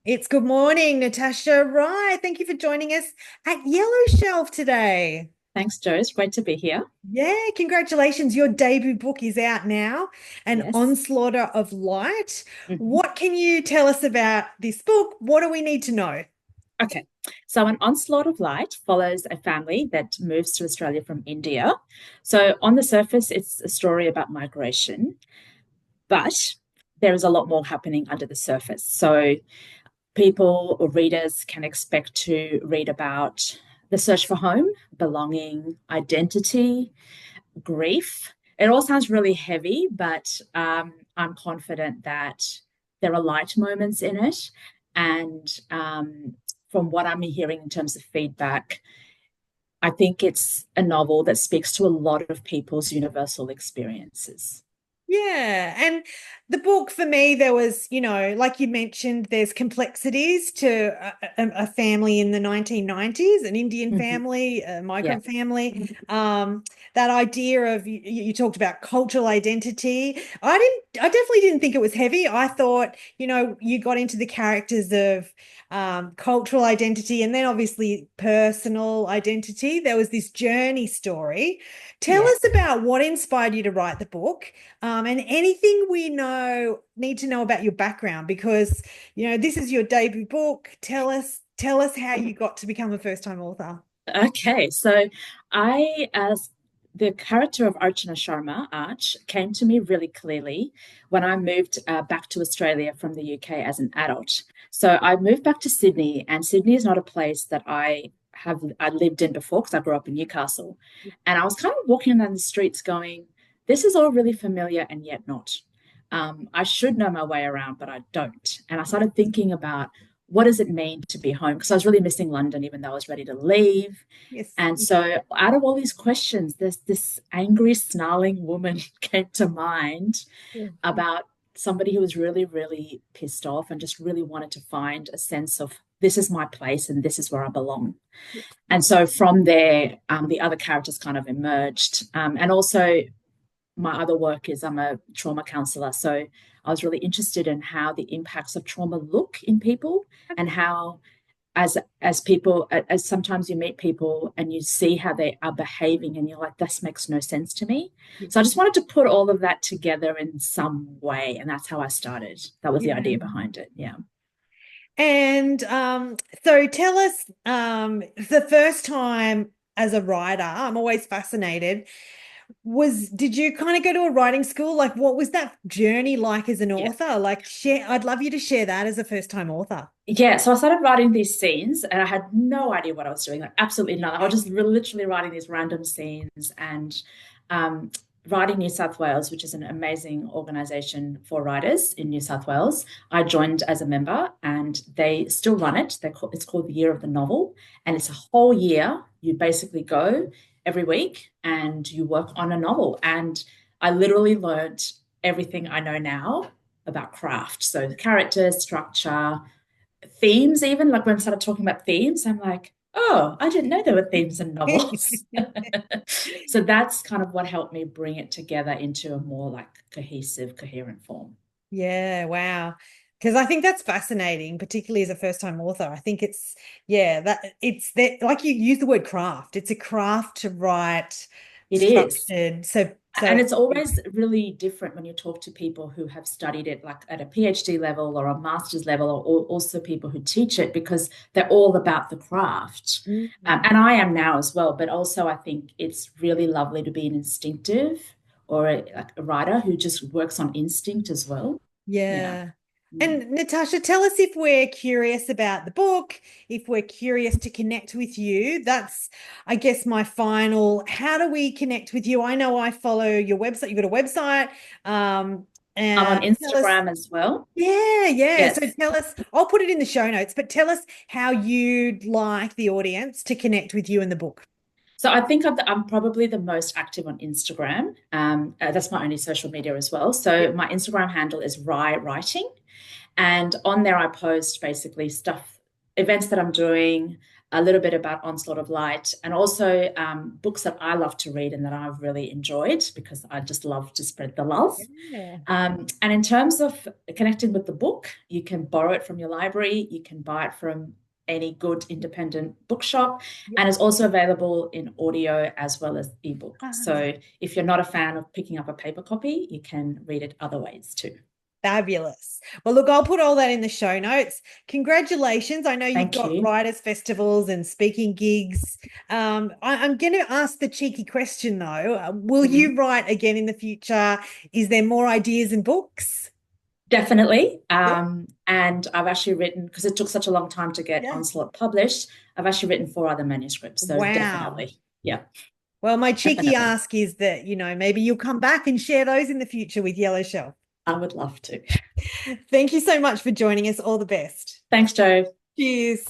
It's good morning, Natasha Rai. Thank you for joining us at Yellow Shelf today. Thanks, Joe. It's great to be here. Yeah, congratulations. Your debut book is out now, An Yes. Onslaught of Light. Mhm. What can you tell us about this book? What do we need to know? Okay. So, An Onslaught of Light follows a family that moves to Australia from India. So, on the surface, it's a story about migration, but there is a lot more happening under the surface. So, people or readers can expect to read about the search for home, belonging, identity, grief. It all sounds really heavy, but I'm confident that there are light moments in it. And from what I'm hearing in terms of feedback, I think it's a novel that speaks to a lot of people's universal experiences. Yeah. And the book for me, there was, like you mentioned, there's complexities to a family in the 1990s, an Indian Mhm. family, a Yeah. migrant family. That idea of you talked about cultural identity. I definitely didn't think it was heavy. I thought, you got into the characters of cultural identity and then obviously personal identity. There was this journey story. Tell Yeah. us about what inspired you to write the book, and anything we need to know about your background, because this is your debut book. Tell us how you got to become a first-time author. Okay, so as the character of Archana Sharma, Arch, came to me really clearly when I moved back to Australia from the UK as an adult. So I moved back to Sydney, and Sydney is not a place that I lived in before because I grew up in Newcastle, and I was kind of walking down the streets going, "This is all really familiar and yet not." I should know my way around, but I don't. And I started thinking about what does it mean to be home? Because I was really missing London, even though I was ready to leave. Yes. And so, out of all these questions, there's this angry, snarling woman came to mind Yeah. about somebody who was really, really pissed off and just really wanted to find a sense of this is my place and this is where I belong. And so, from there, the other characters kind of emerged. And also, my other work is I'm a trauma counselor. So I was really interested in how the impacts of trauma look in people and how as people as sometimes you meet people and you see how they are behaving and you're like this makes no sense to me. So I just wanted to put all of that together in some way, and that's how I started. That was the Yeah. idea behind it. Yeah. And so tell us, the first time as a writer, I'm always fascinated. Did you kind of go to a writing school? Like, what was that journey like as an Yeah. author? Like, I'd love you to share that as a first-time author. Yeah, so I started writing these scenes and I had no idea what I was doing, like absolutely none. I was just literally writing these random scenes and um, Writing New South Wales, which is an amazing organization for writers in New South Wales. I joined as a member and they still run it. It's called the Year of the Novel, and it's a whole year. You basically go every week and you work on a novel. And I literally learned everything I know now about craft. So the character structure, themes, even like when I started talking about themes, I'm like, oh, I didn't know there were themes in novels. So that's kind of what helped me bring it together into a more like cohesive, coherent form. Yeah, wow. Because I think that's fascinating, particularly as a first-time author. I think yeah, that it's that, like you use the word craft. It's a craft to write It is. structured. So And it's always really different when you talk to people who have studied it like at a PhD level or a master's level, or also people who teach it because they're all about the craft. mm, And I am now as well, but also I think it's really lovely to be an instinctive or like a writer who just works on instinct as well. Yeah. yeah. Mm. And Natasha, tell us if we're curious about the book, if we're curious to connect with you. That's, I guess, my final. How do we connect with you? I know I follow your website. You've got a website. I'm on Tell us. Instagram as well. Yeah, yeah. So Yes. tell us, I'll put it in the show notes, but tell us how you'd like the audience to connect with you in the book. So I think I'm probably the most active on Instagram. That's my only social media as well. Yeah. So my Instagram handle is Rai Writing. And on there, I post basically stuff. events that I'm doing, a little bit about Onslaught of Light, and also books that I love to read and that I've really enjoyed because I just love to spread the love. Yeah. And in terms of connecting with the book, you can borrow it from your library, you can buy it from any good independent bookshop, Yep. and it's also available in audio as well as ebook. Ah, So if you're not a fan of picking up a paper copy, you can read it other ways too. fabulous. Well, look, I'll put all that in the show notes. Congratulations. I know you've Thank got you. writers' festivals and speaking gigs. I'm going to ask the cheeky question though. Will Mhm. you write again in the future? Is there more ideas and books? Definitely. Yeah. And I've actually written, because it took such a long time to get Yeah. Onslaught published, I've actually written four other manuscripts. So Wow. definitely. Yeah, Well, my cheeky definitely. ask is that, maybe you'll come back and share those in the future with Yellow Shelf. I would love to. Thank you so much for joining us. All the best. Thanks, Joe. Cheers.